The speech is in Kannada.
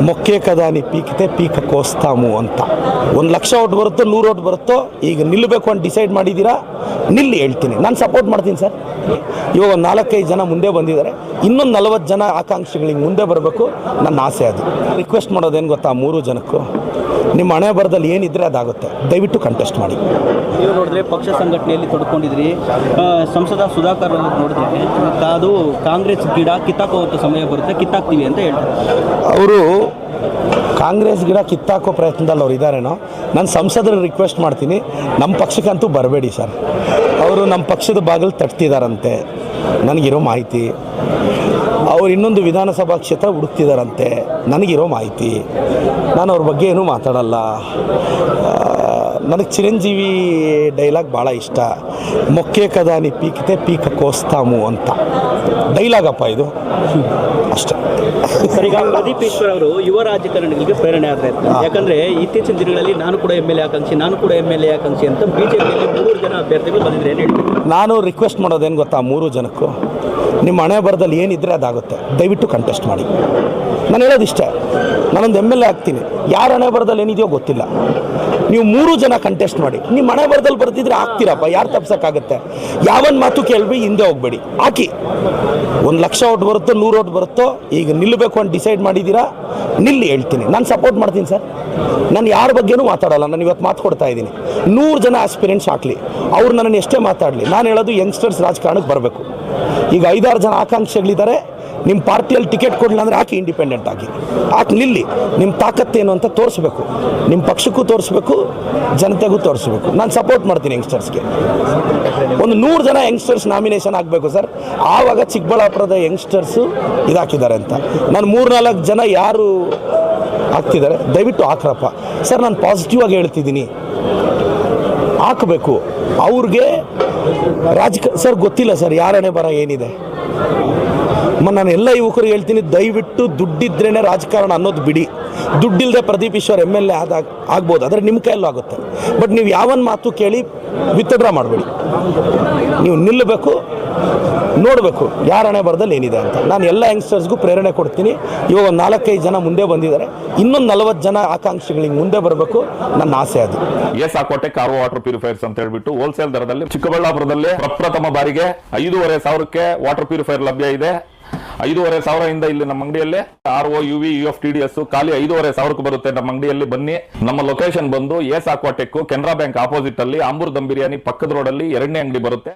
ಮೊಕ್ಕೆ ಕದಾನಿ ಪೀಕಿತೆ ಪೀಕ ಕೋಸ್ತಾಮು ಅಂತ 1,00,000 ಓಟ್ ಬರುತ್ತೋ 100 ಓಟ್ ಬರುತ್ತೋ ಈಗ ನಿಲ್ಲಬೇಕು ಅಂತ ಡಿಸೈಡ್ ಮಾಡಿದ್ದೀರಾ, ನಿಲ್ಲಿ ಹೇಳ್ತೀನಿ. ನಾನು ಸಪೋರ್ಟ್ ಮಾಡ್ತೀನಿ ಸರ್. ಇವಾಗ 4-5 ಜನ ಮುಂದೆ ಬಂದಿದ್ದಾರೆ, ಇನ್ನೊಂದು 40 ಜನ ಆಕಾಂಕ್ಷಿಗಳಿಗೆ ಮುಂದೆ ಬರಬೇಕು ನನ್ನ ಆಸೆ. ಅದು ರಿಕ್ವೆಸ್ಟ್ ಮಾಡೋದೇನು ಗೊತ್ತಾ, 3 ಜನಕ್ಕೂ ನಿಮ್ಮ ಹಣೆ ಬರದಲ್ಲಿ ಏನಿದ್ರೆ ಅದಾಗುತ್ತೆ, ದಯವಿಟ್ಟು ಕಂಟೆಸ್ಟ್ ಮಾಡಿ. ನೀವು ನೋಡಿದ್ರೆ ಪಕ್ಷ ಸಂಘಟನೆಯಲ್ಲಿ ತೊಡ್ಕೊಂಡಿದ್ರಿ, ಸಂಸದ ಸುಧಾಕರ್ ನೋಡಿದ್ರೆ ಅದು ಕಾಂಗ್ರೆಸ್ ಗಿಡ ಕಿತ್ತಾಕುವಂಥ ಸಮಯ ಬರುತ್ತೆ, ಕಿತ್ತಾಕ್ತೀವಿ ಅಂತ ಹೇಳ್ತಾರೆ. ಅವರು ಕಾಂಗ್ರೆಸ್ ಗಿಡ ಕಿತ್ತಾಕೋ ಪ್ರಯತ್ನದಲ್ಲಿ ಅವ್ರು ಇದ್ದಾರೇನೋ. ನಾನು ಸಂಸದರ ರಿಕ್ವೆಸ್ಟ್ ಮಾಡ್ತೀನಿ, ನಮ್ಮ ಪಕ್ಷಕ್ಕಂತೂ ಬರಬೇಡಿ ಸರ್. ಅವರು ನಮ್ಮ ಪಕ್ಷದ ಬಾಗಿಲು ತಟ್ತಿದ್ದಾರಂತೆ ನನಗಿರೋ ಮಾಹಿತಿ. ಅವ್ರು ಇನ್ನೊಂದು ವಿಧಾನಸಭಾ ಕ್ಷೇತ್ರ ಹುಡುಕ್ತಿದ್ದಾರಂತೆ ನನಗಿರೋ ಮಾಹಿತಿ. ನಾನು ಅವ್ರ ಬಗ್ಗೆ ಏನೂ ಮಾತಾಡಲ್ಲ. ನನಗೆ ಚಿರಂಜೀವಿ ಡೈಲಾಗ್ ಭಾಳ ಇಷ್ಟ, ಮೊಕ್ಕೆ ಕದಾನಿ ಪೀಕಿತೆ ಪೀಕ ಕೋಸ್ತಾಮು ಅಂತ ಡೈಲಾಗಪ್ಪ ಇದು, ಅಷ್ಟೇ. ಸರ್, ಈಗ ಪ್ರದೀಪ್ ಈಶ್ವರ್ ಅವರು ಯುವ ರಾಜಕಾರಣಿಗಳಿಗೆ ಪ್ರೇರಣೆ ಆದರೆ, ಯಾಕಂದರೆ ಇತ್ತೀಚಿನ ದಿನಗಳಲ್ಲಿ ನಾನು ಕೂಡ MLA ಆಕಾಂಕ್ಷಿ ಅಂತ ಬಿಜೆಪಿಯಲ್ಲಿ 3 ಜನ ಅಭ್ಯರ್ಥಿಗಳು ಬಂದಿದ್ರೆ ಏನು ಹೇಳ್ತೀವಿ? ನಾನು ರಿಕ್ವೆಸ್ಟ್ ಮಾಡೋದೇನು ಗೊತ್ತಾ, 3 ಜನಕ್ಕೂ ನಿಮ್ಮ ಹಣೆ ಬರದಲ್ಲಿ ಏನಿದ್ರೆ ಅದಾಗುತ್ತೆ, ದಯವಿಟ್ಟು ಕಂಟೆಸ್ಟ್ ಮಾಡಿ. ನಾನು ಹೇಳೋದಿಷ್ಟೇ, ನಾನೊಂದು MLA ಆಗ್ತೀನಿ, ಯಾರ ಹಣೆ ಬರದಲ್ಲಿ ಏನಿದೆಯೋ ಗೊತ್ತಿಲ್ಲ. ನೀವು 3 ಜನ ಕಂಟೆಸ್ಟ್ ಮಾಡಿ, ನಿಮ್ಮ ಹಣೆ ಬರದಲ್ಲಿ ಬರ್ತಿದ್ರೆ ಆಗ್ತೀರಪ್ಪ, ಯಾರು ತಪ್ಸೋಕ್ಕಾಗತ್ತೆ? ಯಾವನ್ ಮಾತು ಕೇಳ್ಬಿ, ಹಿಂದೆ ಹೋಗ್ಬೇಡಿ, ಹಾಕಿ. 1,00,000 ಓಟ್ ಬರುತ್ತೋ 100 ಓಟ್ ಬರುತ್ತೋ ಈಗ ನಿಲ್ಲಬೇಕು ಅಂತ ಡಿಸೈಡ್ ಮಾಡಿದ್ದೀರಾ, ನಿಲ್ಲಿ ಹೇಳ್ತೀನಿ. ನಾನು ಸಪೋರ್ಟ್ ಮಾಡ್ತೀನಿ ಸರ್. ನಾನು ಯಾರ ಬಗ್ಗೆನೂ ಮಾತಾಡಲ್ಲ. ನಾನು ಇವತ್ತು ಮಾತು ಕೊಡ್ತಾ ಇದ್ದೀನಿ, 100 ಜನ ಆಸ್ಪಿರೆಂಟ್ಸ್ ಹಾಕಲಿ, ಅವ್ರು ನನ್ನನ್ನು ಎಷ್ಟೇ ಮಾತಾಡಲಿ. ನಾನು ಹೇಳೋದು ಯಂಗ್ಸ್ಟರ್ಸ್ ರಾಜಕಾರಣಕ್ಕೆ ಬರಬೇಕು. ಈಗ 5-6 ಜನ ಆಕಾಂಕ್ಷಿಗಳಿದ್ದಾರೆ, ನಿಮ್ಮ ಪಾರ್ಟಿಯಲ್ಲಿ ಟಿಕೆಟ್ ಕೊಡಲಿಲ್ಲ ಅಂದರೆ ಹಾಕಿ, ಇಂಡಿಪೆಂಡೆಂಟ್ ಆಗಿ ಹಾಕಿ ನಿಲ್ಲಿ. ನಿಮ್ಮ ತಾಕತ್ತೇನು ಅಂತ ತೋರಿಸ್ಬೇಕು, ನಿಮ್ಮ ಪಕ್ಷಕ್ಕೂ ತೋರಿಸ್ಬೇಕು, ಜನತೆಗೂ ತೋರಿಸ್ಬೇಕು. ನಾನು ಸಪೋರ್ಟ್ ಮಾಡ್ತೀನಿ ಯಂಗ್ಸ್ಟರ್ಸ್ಗೆ. ಒಂದು 100 ಜನ ಯಂಗ್ಸ್ಟರ್ಸ್ ನಾಮಿನೇಷನ್ ಆಗಬೇಕು ಸರ್. ಆವಾಗ ಚಿಕ್ಕಬಳ್ಳಾಪುರದ ಯಂಗ್ಸ್ಟರ್ಸು ಇದಾಕಿದ್ದಾರೆ ಅಂತ. ನಾನು 3-4 ಜನ ಯಾರು ಹಾಕ್ತಿದ್ದಾರೆ, ದಯವಿಟ್ಟು ಹಾಕ್ರಪ್ಪ ಸರ್. ನಾನು ಪಾಸಿಟಿವ್ ಆಗಿ ಹೇಳ್ತಿದ್ದೀನಿ, ಹಾಕಬೇಕು ಅವ್ರಿಗೆ. ಸರ್ ಗೊತ್ತಿಲ್ಲ ಸರ್ ಯಾರನೇ ಬರ ಏನಿದೆ. ನಾನು ಎಲ್ಲ ಯುವಕರು ಹೇಳ್ತೀನಿ, ದಯವಿಟ್ಟು ದುಡ್ಡಿದ್ರೇ ರಾಜಕಾರಣ ಅನ್ನೋದು ಬಿಡಿ. ದುಡ್ಡಿಲ್ಲದೆ ಪ್ರದೀಪ್ ಈಶ್ವರ್ MLA ಆಗ್ಬೋದು, ಆದರೆ ನಿಮ್ಮ ಕೈಯಲ್ಲೂ ಆಗುತ್ತೆ. ಬಟ್ ನೀವು ಯಾವನ್ ಮಾತು ಕೇಳಿ ವಿತ್ಡ್ರಾ ಮಾಡಬೇಡಿ. ನೀವು ನಿಲ್ಲಬೇಕು, ನೋಡಬೇಕು ಯಾರನೇ ಬರದಲ್ಲಿ ಏನಿದೆ ಅಂತ. ನಾನು ಎಲ್ಲ ಯಂಗ್ಸ್ಟರ್ಸ್ಗೂ ಪ್ರೇರಣೆ ಕೊಡ್ತೀನಿ. ಇವಾಗ 4-5 ಜನ ಮುಂದೆ ಬಂದಿದ್ದಾರೆ, ಇನ್ನೊಂದು 40 ಜನ ಆಕಾಂಕ್ಷಿಗಳಿಗೆ ಮುಂದೆ ಬರಬೇಕು ನನ್ನ ಆಸೆ. ಅದು ಸಾಕೋಟೆ ಕಾರ್ವೋ ವಾಟರ್ ಪ್ಯೂರಿಫೈರ್ಸ್ ಅಂತ ಹೇಳ್ಬಿಟ್ಟು ಹೋಲ್ಸೇಲ್ ದರದಲ್ಲಿ ಚಿಕ್ಕಬಳ್ಳಾಪುರದಲ್ಲಿ ಪ್ರಪ್ರಥಮ ಬಾರಿಗೆ 5,500ಕ್ಕೆ ವಾಟರ್ ಪ್ಯೂರಿಫೈರ್ ಲಭ್ಯ ಇದೆ. 5,500 ಇಲ್ಲಿ ನಮ್ಮ ಅಂಗಡಿಯಲ್ಲಿ RO UV UF TDS ಖಾಲಿ 5,500 ಬರುತ್ತೆ ನಮ್ಮ ಅಂಗಡಿಯಲ್ಲಿ. ಬನ್ನಿ. ನಮ್ಮ ಲೊಕೇಶನ್ ಬಂದು S Aquatech Canara bank opposite ಅಲ್ಲಿ ಆಂಬೂರ್ ದಮ್ ಬಿರಿಯಾನಿ ಪಕ್ಕದ ರೋಡ್ ಅಲ್ಲಿ 2ನೇ ಅಂಗಡಿ ಬರುತ್ತೆ.